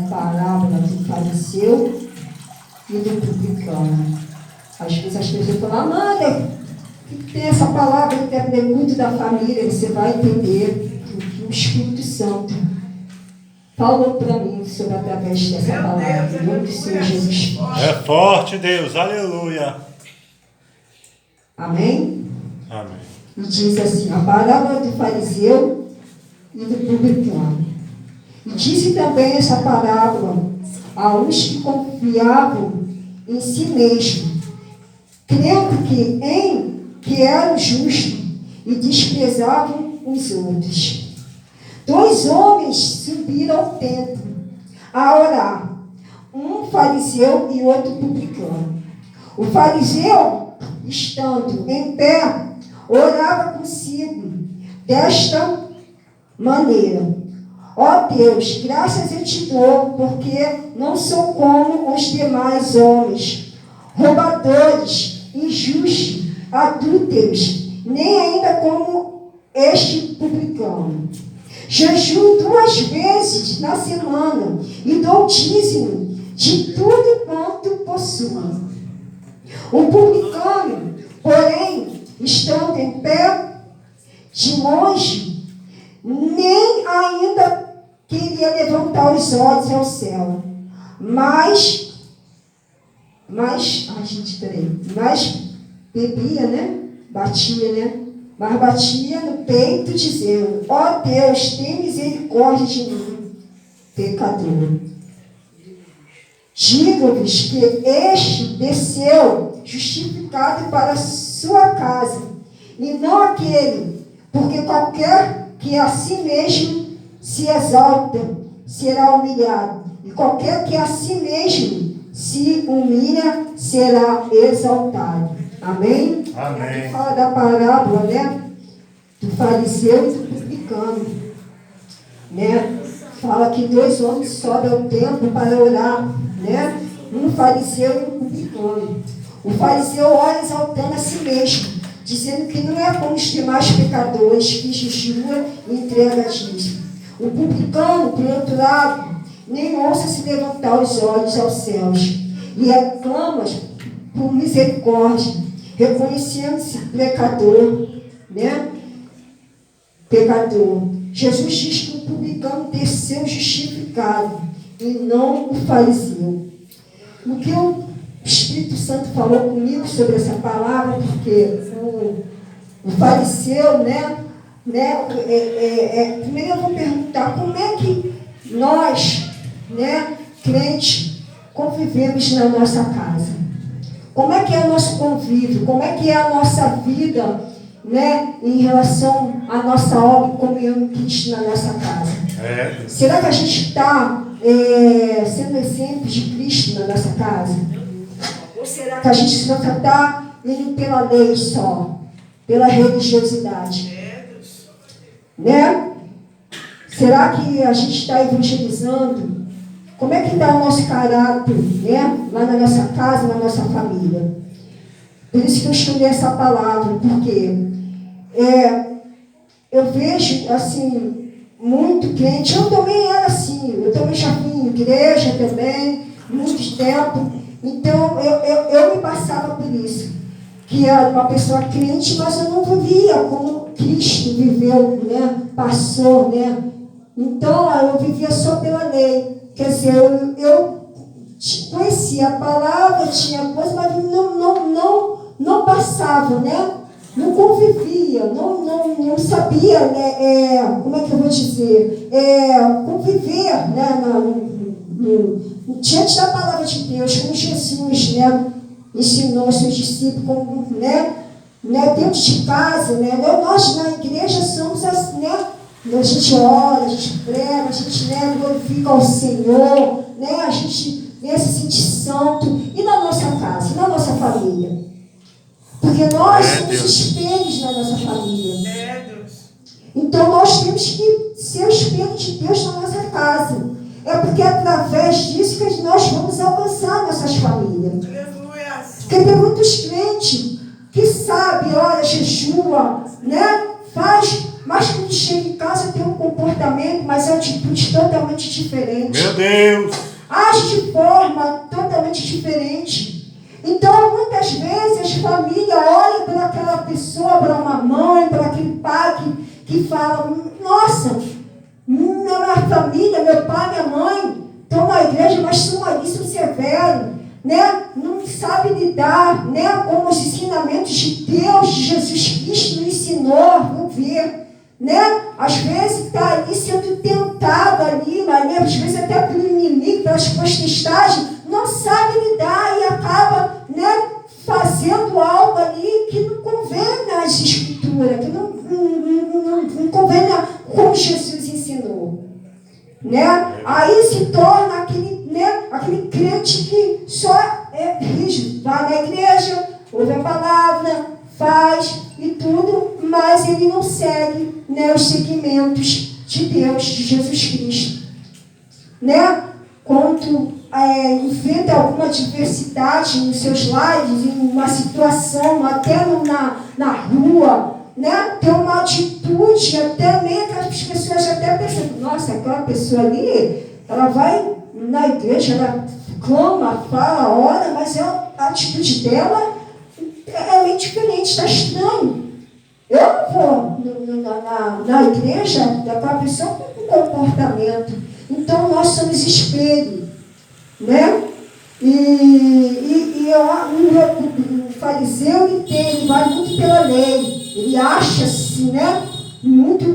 parábola do fariseu e do publicano. Às vezes as pessoas falam, Amanda, que tem essa palavra que é muito da família, você vai entender que o Espírito Santo falou para mim sobre através dessa palavra. Em nome do Senhor Jesus. É forte, Deus, aleluia. Amém? Amém. E diz assim, a parábola do fariseu e do publicano. E disse também essa parábola a uns que confiavam em si mesmos, crendo que eram justos e desprezavam os outros. 2 homens subiram ao templo a orar, um fariseu e outro publicano. O fariseu, estando em pé, orava consigo desta maneira: ó Deus, graças eu te dou, porque não sou como os demais homens, roubadores, injustos, adúlteros, nem ainda como este publicano. Jejuo 2 vezes na semana e dou dízimo de tudo quanto possuo. O publicano, porém, estando em pé, de longe, nem ainda queria levantar os olhos ao céu, mas bebia, né? Batia, né? Mas batia no peito, dizendo: ó Deus, tem misericórdia de mim, pecador. Digo-vos que este desceu justificado para a sua casa, e não aquele, porque qualquer que a si mesmo se exalta será humilhado, e qualquer que a si mesmo se humilha será exaltado. Amém? Amém. Aqui fala da parábola, né? Do fariseu e do publicano, né? Fala que 2 homens sobem ao templo para orar, né? Um fariseu e um publicano. O fariseu ora exaltando a si mesmo, dizendo que não é como os demais pecadores que jejua e entrega dízimo. O publicano, por outro lado, nem ousa se levantar os olhos aos céus e aclama por misericórdia, reconhecendo-se pecador, né? Pecador. Jesus diz que o publicano desceu justificado e não o fariseu. O que o Espírito Santo falou comigo sobre essa palavra, porque o fariseu, primeiro eu vou perguntar como é que nós, crentes, convivemos na nossa casa. Como é que é o nosso convívio? Como é que é a nossa vida, em relação à nossa obra e comunhão em Cristo na nossa casa? Será que a gente está sendo exemplo de Cristo na nossa casa? Ou será que a gente só está indo pela lei só, pela religiosidade? Será que a gente está evangelizando? Como é que está o nosso caráter, lá na nossa casa, na nossa família? Por isso que eu escolhi essa palavra, porque eu vejo, assim, muito crente. Eu também era assim, eu também já fui em igreja também, muito tempo. Então, eu me passava por isso, que era uma pessoa crente, mas eu não vivia como Cristo viveu, passou, Então, eu vivia só pela lei. Quer dizer, eu conhecia a palavra, tinha coisa, mas não passava, Não convivia, não sabia, como é que eu vou dizer? Conviver, diante da palavra de Deus, como Jesus, ensinou aos seus discípulos, como, dentro de casa, nós na igreja somos assim, a gente ora, a gente prega, a gente glorifica ao Senhor, a gente se sente santo. E na nossa casa, e na nossa família? Porque nós somos espelhos na nossa família. Então nós temos que ser o espelho de Deus na nossa casa. É porque é através disso que nós vamos alcançar nossas famílias. Porque tem muitos crentes que sabem, ora, jejua, faz mas quando chega em casa tem um comportamento, mas é uma atitude totalmente diferente. Meu Deus! Age de forma totalmente diferente. Então, muitas vezes, as famílias olham para aquela pessoa, para uma mãe, para aquele pai que fala, nossa, minha família, meu pai, minha mãe, estão na igreja, mas são ali, são severos, né? Não sabe lidar, né? Com os ensinamentos de Deus, de Jesus Cristo nos ensinou, vamos ver, né? Às vezes está ali sendo tentado ali, mas às vezes até pelo inimigo, pelas potestades, não sabe lidar e acaba, né, fazendo algo ali que não convém nas escrituras, que não convém como Jesus ensinou, né? Aí se torna aquele, né, aquele crente que só é rígido, vai na igreja, ouve a palavra, faz e tudo, mas ele não segue, né, os segmentos de Deus, de Jesus Cristo, né? Quando enfrenta alguma adversidade nos seus lares, em uma situação, até na rua, né? Tem uma atitude, até meio que as pessoas até pensam, nossa, aquela pessoa ali, ela vai na igreja, ela clama, fala, ora, mas a atitude dela é meio diferente, está estranho. Eu não vou na igreja daquela pessoa com comportamento. Então nós somos espelho, né? O fariseu ele vai muito pela lei, ele acha-se, né, muito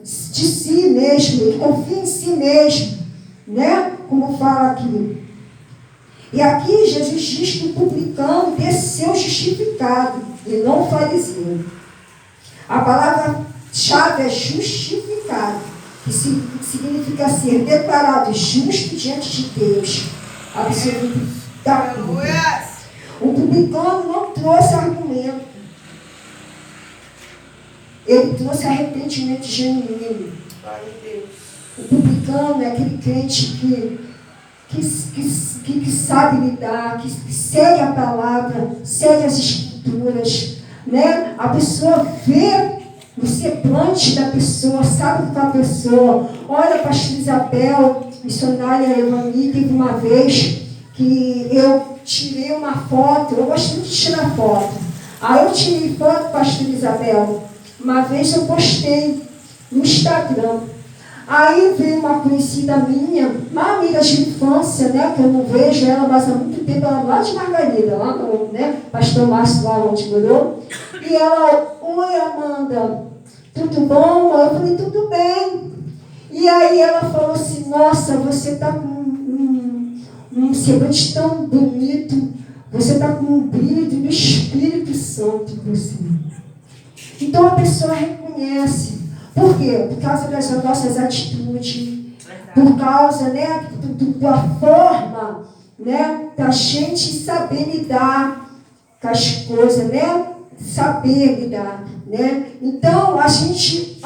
de si mesmo, ele confia em si mesmo, né? Como fala aqui. E aqui Jesus diz que o publicano desceu justificado e não o fariseu. A palavra-chave é justificado, que significa ser declarado justo diante de Deus. Absoluto da culpa. O publicano não trouxe argumento. Ele trouxe arrependimento genuíno. O publicano é aquele crente que sabe lidar, que segue a palavra, segue as escrituras, né? A pessoa vê o semblante da pessoa, sabe que a pessoa olha, pastor Isabel, missionária Evani, teve uma vez que eu tirei uma foto, eu gosto muito de tirar foto. Aí eu tirei foto, pastor Isabel, uma vez eu postei no Instagram. Aí veio uma conhecida minha, uma amiga de infância, né, que eu não vejo ela, mas há muito tempo, ela lá de Margarida, lá no, né, pastor Márcio, lá onde morou. E ela, oi Amanda, tudo bom? Eu falei, tudo bem. E aí ela falou assim, nossa, você está com um semblante tão bonito, você está com um brilho do Espírito Santo em você. Então a pessoa reconhece. Por quê? Por causa das nossas atitudes, por causa, né, da forma, né, da gente saber lidar com as coisas, né, saber lidar, né. Então a gente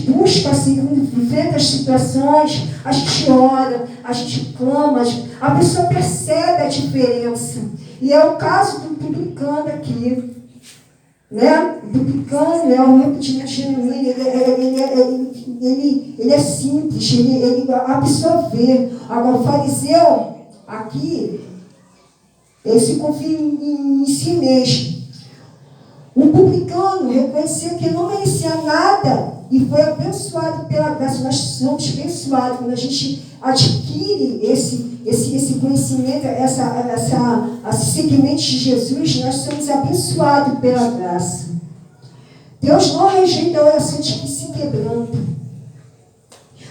busca, assim, enfrenta as situações, a gente ora, a gente clama, a pessoa percebe a diferença. E é o caso do publicano aqui. Né? O publicano é um arrependimento genuíno, ele é simples, a pessoa vê. Agora, o fariseu, aqui, ele se confia em si mesmo. O publicano reconheceu que não merecia nada e foi abençoado pela graça. Nós somos abençoados quando a gente adquire esse conhecimento, esse seguimento de Jesus, nós somos abençoados pela graça. Deus não rejeita a oração de que se quebranta.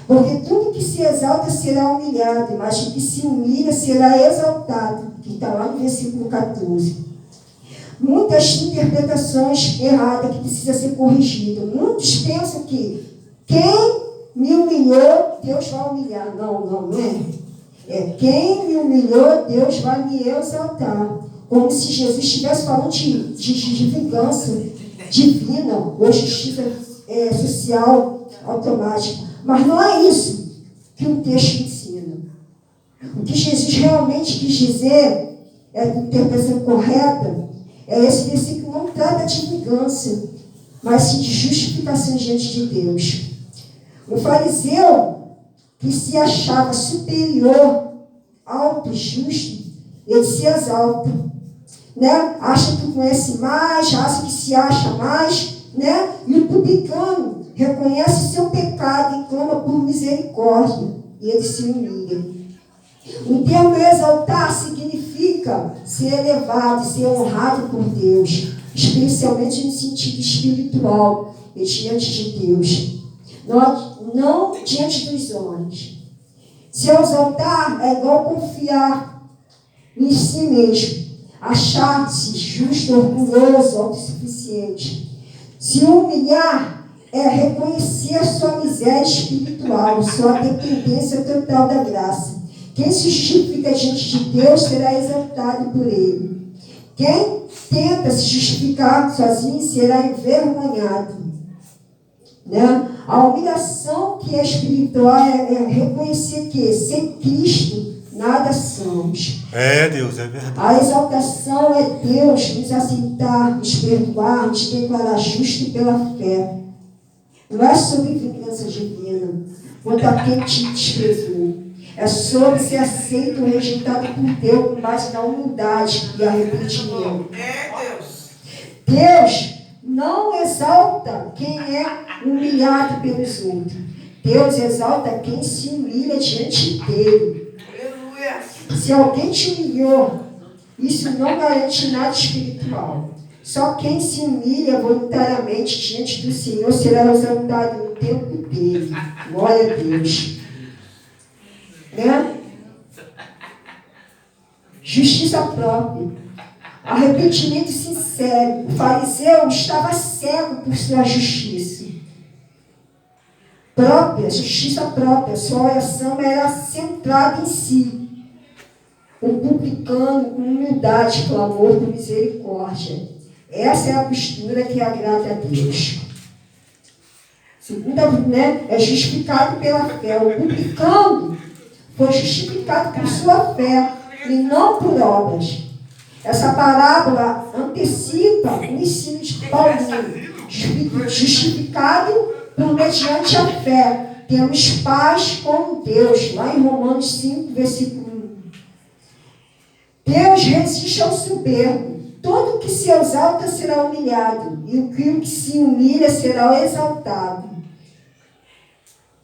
Porque tudo que se exalta será humilhado, mas o que se humilha será exaltado. Que está lá no versículo 14. Muitas interpretações erradas que precisam ser corrigidas. Muitos pensam que quem me humilhou, Deus vai humilhar. Não é. Quem me humilhou, Deus vai me exaltar. Como se Jesus estivesse falando de vingança divina ou justiça social automática. Mas não é isso que o texto ensina. O que Jesus realmente quis dizer, a interpretação correta, esse versículo não trata de vingança, mas sim de justificação diante de Deus. O fariseu, que se achava superior, alto, justo, ele se exalta, né? Acha que conhece mais, acha que se acha mais, né? E o publicano reconhece seu pecado e clama por misericórdia, e ele se humilha. O termo exaltar significa ser elevado, ser honrado por Deus, especialmente no sentido espiritual e diante de Deus, não diante dos homens. Se exaltar é igual confiar em si mesmo, achar-se justo, orgulhoso, autossuficiente. Se humilhar é reconhecer sua miséria espiritual, sua dependência total da graça. Quem se justifica diante de Deus será exaltado por Ele. Quem tenta se justificar sozinho será envergonhado. Né? A humilhação que é espiritual é reconhecer que sem Cristo nada somos. É, Deus, é verdade. A exaltação é Deus nos aceitar, nos perdoar, nos declarar justo pela fé. Não é sobre vingança divina, quanto a quem te desprezou. É sobre ser aceito ou rejeitado por Deus com base na humildade e arrependimento. Deus não exalta quem é humilhado pelos outros. Deus exalta quem se humilha diante dele. Se alguém te humilhou, isso não garante nada espiritual. Só quem se humilha voluntariamente diante do Senhor será exaltado no tempo dele. Glória a Deus. Né? Justiça própria. Arrependimento sincero. O fariseu estava cego por sua justiça. Justiça própria. Sua oração era centrada em si. O publicano com humildade, clamor por misericórdia. Essa é a postura que agrada a Deus. Segunda, é justificado pela fé. O publicano foi justificado por sua fé e não por obras. Essa parábola antecipa o ensino de Paulo. Justificado por mediante a fé. Temos paz com Deus. Lá em Romanos 5, versículo 1. Deus resiste ao soberbo. Todo que se exalta será humilhado, e o que se humilha será exaltado.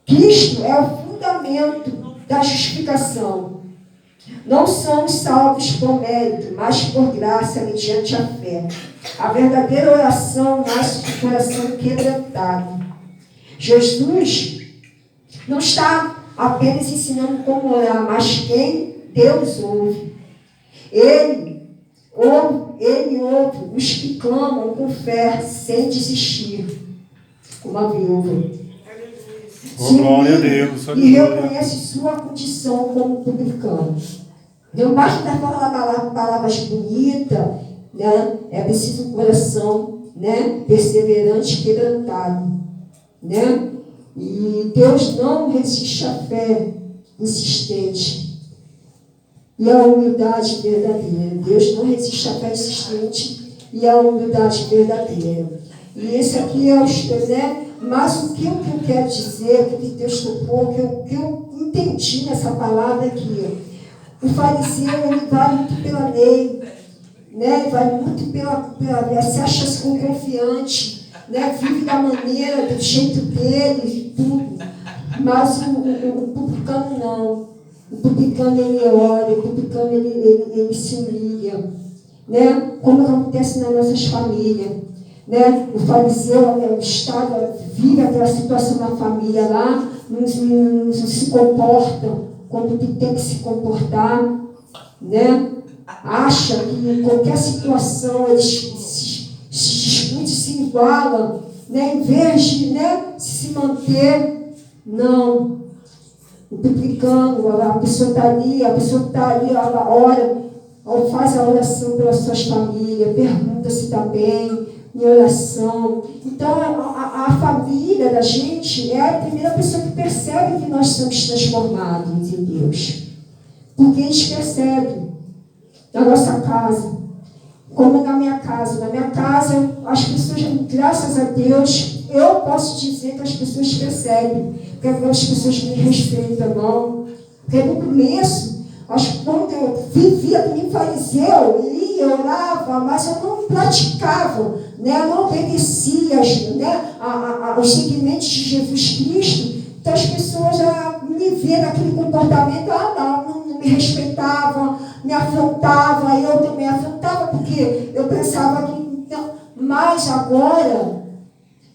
Cristo é o fundamento da justificação. Não somos salvos por mérito, mas por graça, mediante a fé. A verdadeira oração nasce do coração quebrantado. Jesus não está apenas ensinando como orar, mas quem Deus ouve. Ele ouve os que clamam com fé, sem desistir, como a viúva. Glória a Deus. E reconhece sua condição como publicano. Não basta falar palavras bonitas, né? É preciso um coração, né? Perseverante, quebrantado, né? E Deus não resiste à fé insistente. E a humildade verdadeira. Deus não resiste à fé insistente e à humildade verdadeira. E esse aqui é o, né? Mas o que eu quero dizer, o que Deus tocou, o que eu entendi nessa palavra aqui, o fariseu, ele vai muito pela lei, né? Ele vai muito pela lei, se acha confiante, né? Vive da maneira, do jeito dele, tudo. Mas o publicano não. O publicano ele ora, o publicano ele se humilha, né? Como acontece nas nossas famílias, né? O fariseu, o Estado vive aquela situação na família lá, não se comporta como tem que se comportar, né? Acha que em qualquer situação eles se discutem, se igualam, né? Em vez de, né, se manter, não. O publicano, a pessoa está ali, ela ora, ou faz a oração pelas suas famílias, pergunta se está bem, em oração. Então, a família da gente é a primeira pessoa que percebe que nós somos transformados em Deus. Porque eles percebem na nossa casa. como na minha casa. Na minha casa, as pessoas, graças a Deus, eu posso dizer que as pessoas percebem, que as pessoas me respeitam, não. Porque no começo, quando eu vivia como fariseu, lia, orava, mas eu não praticava, né? Eu não obedecia, né, aos segmentos de Jesus Cristo. Então as pessoas já me viam naquele comportamento, não me respeitavam, me afrontavam, eu também afrontava, porque eu pensava que não. Mas agora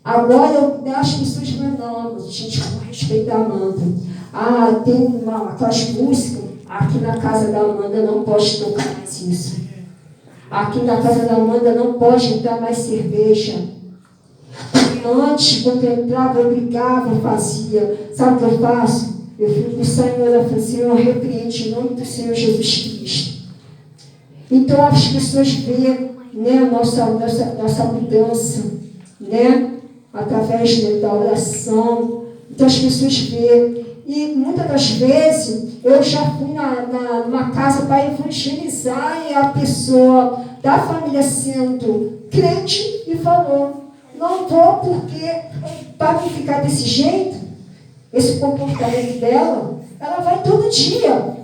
as pessoas me amam, gente, com respeito a Amanda. Tem aquelas músicas, aqui na casa da Amanda não pode tocar mais isso. Aqui na casa da Amanda não pode entrar mais cerveja. Porque antes, quando eu entrava, eu brigava, eu fazia. Sabe o que eu faço? Eu fico com o Senhor, eu falo, Senhor, repreende em nome do Senhor Jesus Cristo. Então as pessoas veem, né, a nossa mudança, né, através da oração. Então as pessoas veem. E muitas das vezes eu já fui numa casa para evangelizar e a pessoa da família sendo crente e falou, não vou porque para não ficar desse jeito, esse comportamento dela, ela vai todo dia.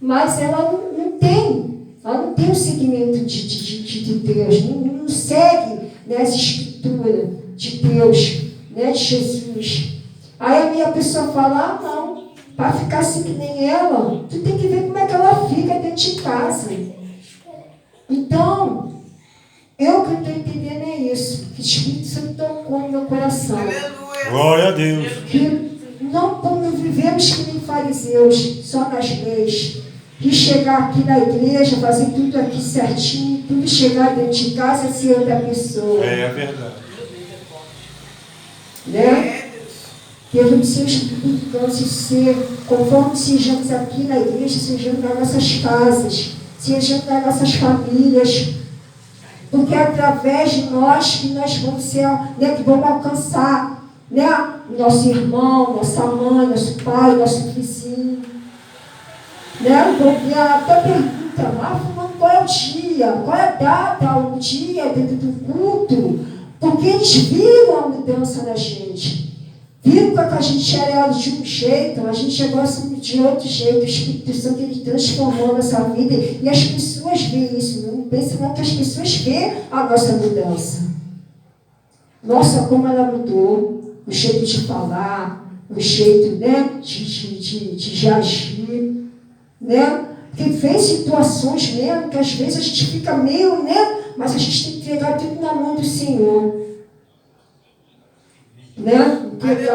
Mas ela não tem o seguimento de Deus, não segue, né, as escrituras de Deus, né, de Jesus. Aí a minha pessoa fala, não, para ficar assim que nem ela, tu tem que ver como é que ela fica dentro de casa. Então, eu que estou entendendo é isso, que o Espírito Santo tocou no meu coração. Aleluia. Glória a Deus. Que não vivemos que nem fariseus, só nas leis. Que chegar aqui na igreja, fazer tudo aqui certinho, tudo chegar dentro de casa e ser outra pessoa. É verdade. Né? Devemos ser espirituais, ser, conforme sejamos aqui na igreja, sejamos nas nossas casas, sejamos nas nossas famílias, porque é através de nós que nós vamos ser, né, que vamos alcançar, né, nosso irmão, nossa mãe, nosso pai, nosso vizinho. Né? Porque até pergunta, qual é o dia, qual é a data, o dia dentro do culto, porque eles viram a mudança na gente. Viram que a gente era de um jeito, a gente agora somos de outro jeito. O Espírito Santo ele transformou a nossa vida e as pessoas veem isso. Não pensa não que as pessoas veem a nossa mudança. Nossa, como ela mudou, o jeito de falar, o jeito, né, de agir, né? Porque vem situações mesmo que às vezes a gente fica meio, né, mas a gente tem que entregar tudo na mão do Senhor. Né? Porque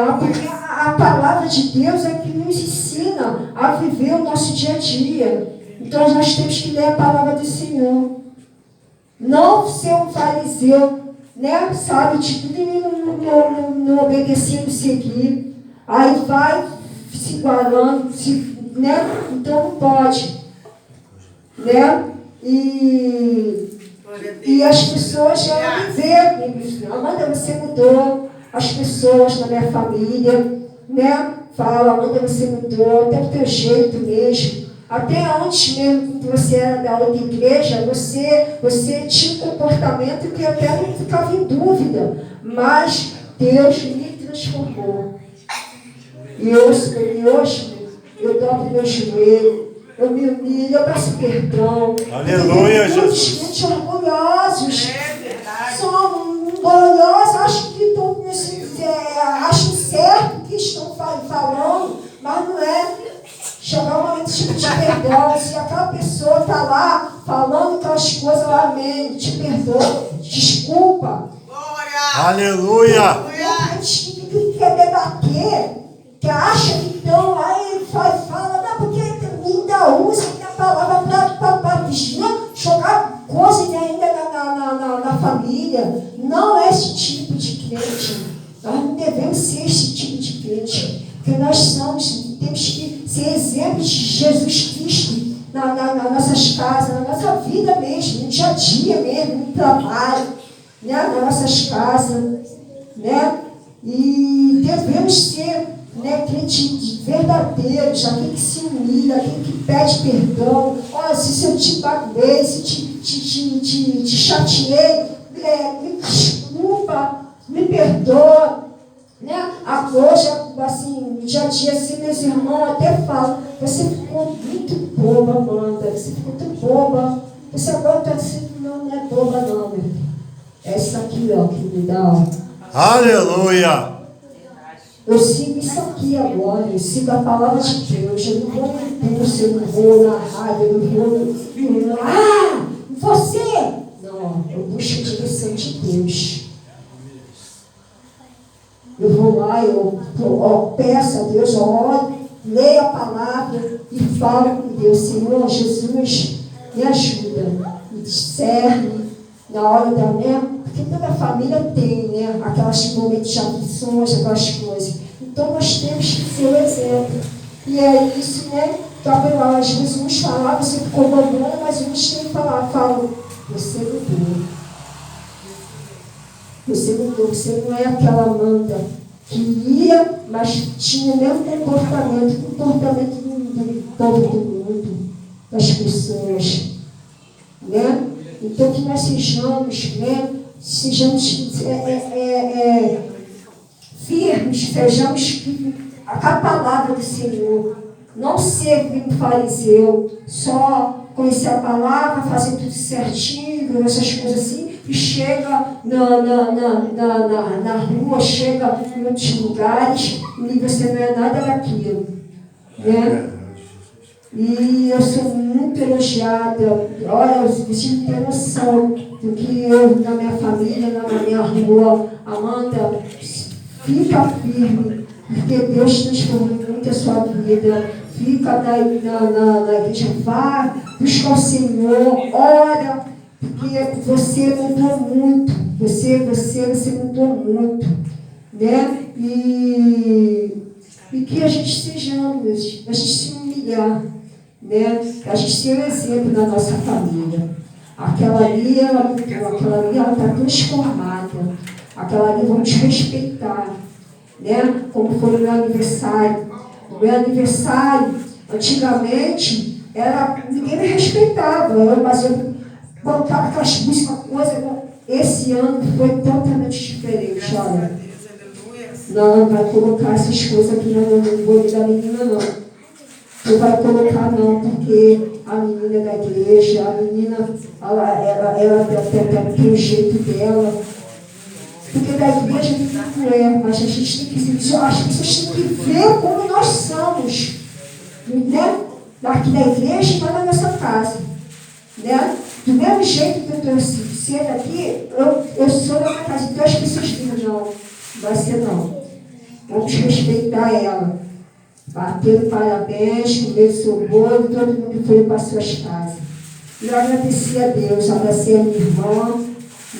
a palavra de Deus é que nos ensina a viver o nosso dia a dia. Então nós temos que ler a palavra do Senhor. Não ser um fariseu, né? Sabe de tudo e não obedecer, não seguir. Aí vai se igualando, né? Então não pode. Né? E as pessoas já me veem. Amanda, você mudou. As pessoas na minha família, né, falam, Amanda, você mudou, até o teu jeito mesmo. Até antes mesmo que você era da outra igreja, você tinha um comportamento que até não ficava em dúvida. Mas Deus me transformou. E hoje eu dobro meu joelho, eu me humilho, eu peço perdão. Aleluia, Jesus. Gente orgulhosos. São orgulhosos, acham certo o que estão falando, mas não é. Chegar um momento de perdão. Se aquela pessoa está lá falando aquelas coisas, amém, te perdoa, desculpa. Aleluia. Tem gente que quer debater, que acha que então lá ele fala, não, porque ainda usa a palavra para jogar coisas ainda na família. Não é esse tipo de crente. Nós não devemos ser esse tipo de crente. Porque nós temos que ser exemplos de Jesus Cristo nas nossas casas, na nossa vida mesmo, no dia a dia mesmo, no trabalho, né, nas nossas casas. Né? E devemos ser, né, crentes verdadeiros, aquele que se humilha, aquele que pede perdão. Olha, se eu te baguei, se te chateei, me desculpa, me perdoa. Né? Hoje, assim, no dia a dia, assim, meus irmãos até falam, você ficou muito boba, Amanda, você ficou muito boba, você agora está assim, não é boba não, meu filho. É isso aqui, ó, que me dá, ó. Aleluia. Eu sigo isso aqui agora, eu sigo a palavra de Deus, eu não vou no impulso, eu não vou na rádio, eu não vou no... você! Não, eu busco a direção de Deus. Eu vou lá, eu peço a Deus, eu oro, leio a palavra e falo com Deus, Senhor Jesus, me ajuda, me discerne na hora da minha, porque toda família tem, né, aquelas momentos de aflições, aquelas coisas. Então nós temos que ser o exemplo. E é isso, né? Então, às vezes uns falavam, você ficou bobona, mas uns têm que falar, falam, você mudou. Você mudou, você não é aquela Amanda que ia, mas tinha o mesmo comportamento do povo do mundo, das pessoas. Né? Então que nós sejamos, né? Sejamos firmes, sejamos com a palavra do Senhor. Não ser como fariseu, só conhecer a palavra, fazer tudo certinho, essas coisas assim, e chega na rua, chega em outros lugares, e você não é nada daquilo. Né? E eu sou muito elogiada. Olha, você não tem noção do que eu, na minha família, na minha rua, Amanda, fica firme, porque Deus transformou muito a sua vida. Fica na igreja, vá, busca o Senhor, ora, porque você mudou muito, você mudou muito, né? E que a gente sejamos, a gente se humilhar, né? A gente ser um exemplo na nossa família. Aquela ali, ela está transformada, aquela ali vamos respeitar, né? Como foi o meu aniversário. O meu aniversário, antigamente, ninguém me respeitava, mas eu colocava aquelas músicas, coisa. Esse ano foi totalmente diferente, olha. Não vai colocar essas coisas aqui, não vou ligar a menina, não. Não vai colocar, não, porque a menina é da igreja, a menina, ela tem o jeito dela. Porque da igreja não é, mas a gente tem que ver, as pessoas têm que ver como nós somos, né? Aqui da igreja e lá na nossa casa, né? Do mesmo jeito que eu estou sendo aqui, eu sou na minha casa, então as pessoas dizem, não vai ser não. Vamos respeitar ela. Bater parabéns, comer seu bolo, todo mundo foi para suas casas. E eu agradeci a Deus, abracei a minha irmã,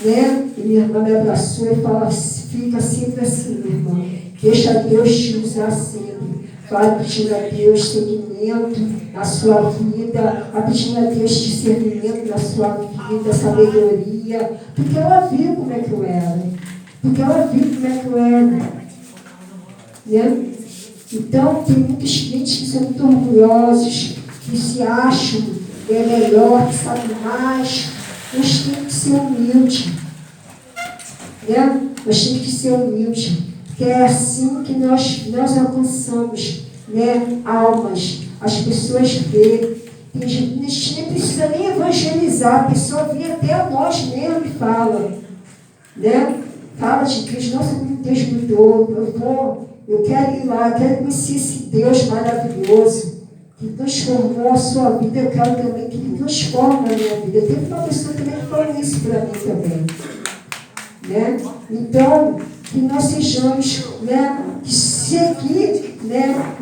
né? E minha irmã me abraçou e falou, fica sempre assim, minha irmã. Deixa Deus te usar sempre. Vai pedindo a Deus seguimento na sua vida, vai pedindo a Deus discernimento na sua vida, sabedoria. Porque ela viu como é que eu era. Porque ela viu como é que eu era. Né? Então, tem muitos crentes que são muito orgulhosos, que se acham melhor, que sabem mais. Nós temos que ser humildes. Né? Nós temos que ser humildes. Porque é assim que nós alcançamos, né, almas. As pessoas veem. A gente nem precisa nem evangelizar. A pessoa vem até a nós mesmo e fala. Né? Fala de Deus. Nossa, como Deus mudou. Eu quero ir lá, eu quero conhecer esse Deus maravilhoso que transformou a sua vida. Eu quero também que Ele transforme a minha vida. Teve uma pessoa também que falou isso para mim também. Né? Então, que nós sejamos, né, seguir, né,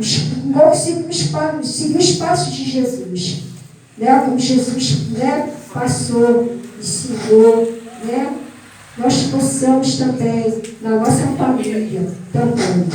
seguir os passos de Jesus. Né? Como Jesus, né, passou, ensinou, né? Nós possamos também, na nossa família, também.